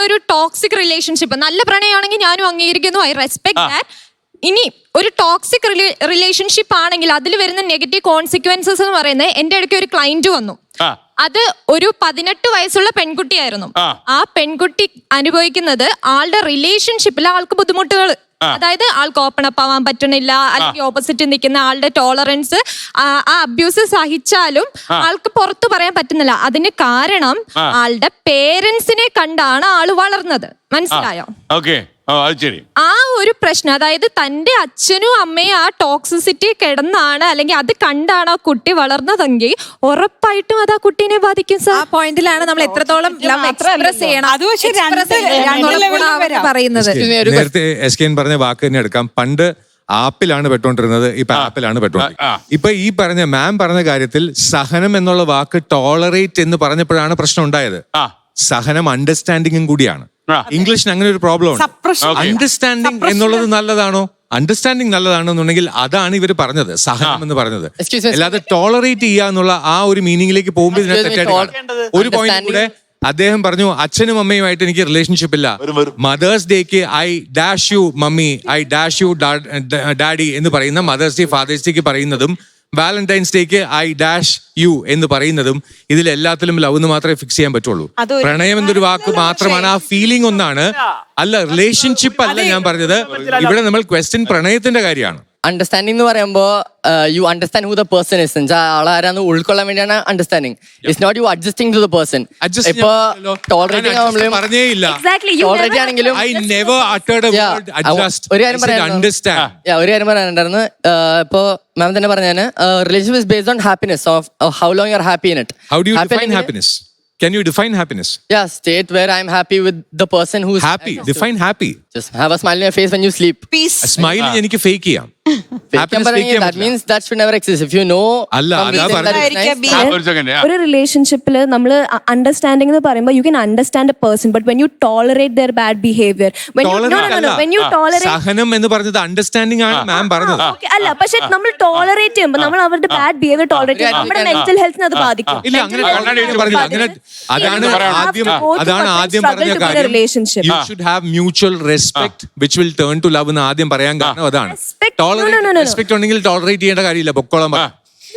ഒരു toxic relationship, നല്ല പ്രണയമാണെങ്കിൽ ഞാനും അംഗീകരിക്കുന്നു, ഐ റെസ്പെക്ട് ദാറ്റ്. ഇനി ഒരു ടോക്സിക് റിലേഷൻഷിപ്പ് ആണെങ്കിൽ അതിൽ വരുന്ന നെഗറ്റീവ് കോൺസിക്വൻസസ് എന്ന് പറയുന്നത്, എന്റെ ഇടയ്ക്ക് ഒരു ക്ലയന്റ് വന്നു, അത് ഒരു 18 വയസ്സുള്ള പെൺകുട്ടിയായിരുന്നു. ആ പെൺകുട്ടി അനുഭവിക്കുന്നത് ആളുടെ റിലേഷൻഷിപ്പിൽ ആൾക്ക് ബുദ്ധിമുട്ടുകൾ, അതായത് ആൾക്ക് ഓപ്പൺ അപ്പ് ആവാൻ പറ്റണില്ല, അല്ലെങ്കിൽ ഓപ്പോസിറ്റ് നിൽക്കുന്ന ആളുടെ ടോളറൻസ്, ആ അബ്യൂസ് സഹിച്ചാലും ആൾക്ക് പുറത്തു പറയാൻ പറ്റുന്നില്ല. അതിന് കാരണം ആളുടെ പേരൻസിനെ കണ്ടാണ് ആള് വളർന്നത്. മനസ്സിലായോ? ആ ഒരു പ്രശ്നം, അതായത് തന്റെ അച്ഛനും അമ്മയും ആ ടോക്സിസിറ്റി കിടന്നാണ് അല്ലെങ്കിൽ അത് കണ്ടാണ് ആ കുട്ടി വളർന്നതെങ്കിൽ ഉറപ്പായിട്ടും അത് ആ കുട്ടീനെ ബാധിക്കും. ആ പോയിന്റിലാണ് നമ്മൾ എത്രത്തോളം ലവ് എക്സ്പ്രസ് ചെയ്യണം പറയുന്നത്. നേരത്തെ എസ്കെൻ പറഞ്ഞ വാക്ക് തന്നെ എടുക്കാം. പണ്ട് ആപ്പിലാണ് പെട്ടോണ്ടിരുന്നത്, ഇപ്പൊ ആപ്പിലാണ് പെട്ടോണ്ടിരുന്നത്. ഇപ്പൊ ഈ പറഞ്ഞ മാം പറഞ്ഞ കാര്യത്തിൽ സഹനം എന്നുള്ള വാക്ക് ടോളറേറ്റ് എന്ന് പറഞ്ഞപ്പോഴാണ് പ്രശ്നം ഉണ്ടായത്. സഹനം അണ്ടർസ്റ്റാൻഡിങ്ങും കൂടിയാണ്. ഇംഗ്ലീഷിന് അങ്ങനെ ഒരു പ്രോബ്ലം ഉണ്ട്. അണ്ടർസ്റ്റാൻഡിങ് എന്നുള്ളത് നല്ലതാണോ? അണ്ടർസ്റ്റാൻഡിങ് നല്ലതാണെന്നുണ്ടെങ്കിൽ അതാണ് ഇവർ പറഞ്ഞത്, സഹനം എന്ന് പറഞ്ഞത്. അല്ലാതെ ടോളറേറ്റ് ചെയ്യുക എന്നുള്ള ആ ഒരു മീനിങ്ങിലേക്ക് പോകുമ്പോൾ ഇതിനെ തെറ്റായിട്ട് ഒരു പോയിന്റ് കൂടെ അദ്ദേഹം പറഞ്ഞു, അച്ഛനും അമ്മയുമായിട്ട് എനിക്ക് റിലേഷൻഷിപ്പ് ഇല്ല. മദേഴ്സ് ഡേക്ക് I dash you mummy, I dash you daddy എന്ന് പറയുന്ന മദേഴ്സ് ഡേ ഫാദേഴ്സ് ഡേക്ക് പറയുന്നതും വാലന്റൈൻസ് ഡേക്ക് ഐ ഡാഷ് യു എന്ന് പറയുന്നതും ഇതിലെല്ലാത്തിലും ലവ് എന്ന് മാത്രമേ ഫിക്സ് ചെയ്യാൻ പറ്റുള്ളൂ. പ്രണയം എന്നൊരു വാക്ക് മാത്രമാണ്, ആ ഫീലിംഗ് ഒന്നാണ്. അല്ല, റിലേഷൻഷിപ്പ് അല്ല ഞാൻ പറഞ്ഞത്. ഇവിടെ നമ്മൾ ക്വസ്റ്റ്യൻ പ്രണയത്തിന്റെ കാര്യമാണ്. അണ്ടർസ്റ്റാൻഡിംഗ് എന്ന് പറയുമ്പോൾ you understand who the person is. ആളാരാന്ന് ഉൾക്കൊള്ളാൻ വേണ്ടിയാണ് understanding. It's not you adjusting to the person. ഇപ്പൊ ടോളറേറ്റിംഗ് ആണെങ്കിലും ഒരു കാര്യം പറയാനുണ്ടായിരുന്നു. ഇപ്പൊ മാം തന്നെ പറഞ്ഞാൽ relationship is based on happiness, of how long you are happy in it. How do you define happiness? Can you define happiness? Yeah, state where I'm happy with the person who's happy. Define happy. Just have a smile on your face when you sleep. Peace. A smile എനിക്ക് fake ചെയ്യാം. That means that should never exist. If you know, ഒരു റിലേഷൻഷിപ്പിൽ നമ്മൾ understanding എന്ന് പറയുമ്പോൾ you can understand a person, but when you tolerate their bad behaviour, സഹനം എന്ന് പറഞ്ഞത് അണ്ടർസ്റ്റാൻഡിംഗ് ആണ് മാം പറഞ്ഞത്. അല്ല, പക്ഷെ നമ്മൾ ടോളറേറ്റ് ചെയ്യുമ്പോൾ നമ്മൾ അവരുടെ ബാഡ് ബിഹേവിയർ ടോളറേറ്റ് ചെയ്യുമ്പോൾ നമ്മുടെ മെന്റൽ ഹെൽത്തിന് അത് ബാധിക്കും. അതാണ് ആദ്യം പറഞ്ഞ കാര്യം. You should have mutual respect which will turn to love എന്ന് ആദ്യം പറയാൻ കാരണം അതാണ്. റെസ്പെക്ട് ഉണ്ടെങ്കിൽ ടോളറേറ്റ് ചെയ്യേണ്ട കാര്യമില്ല, പൊക്കോളം.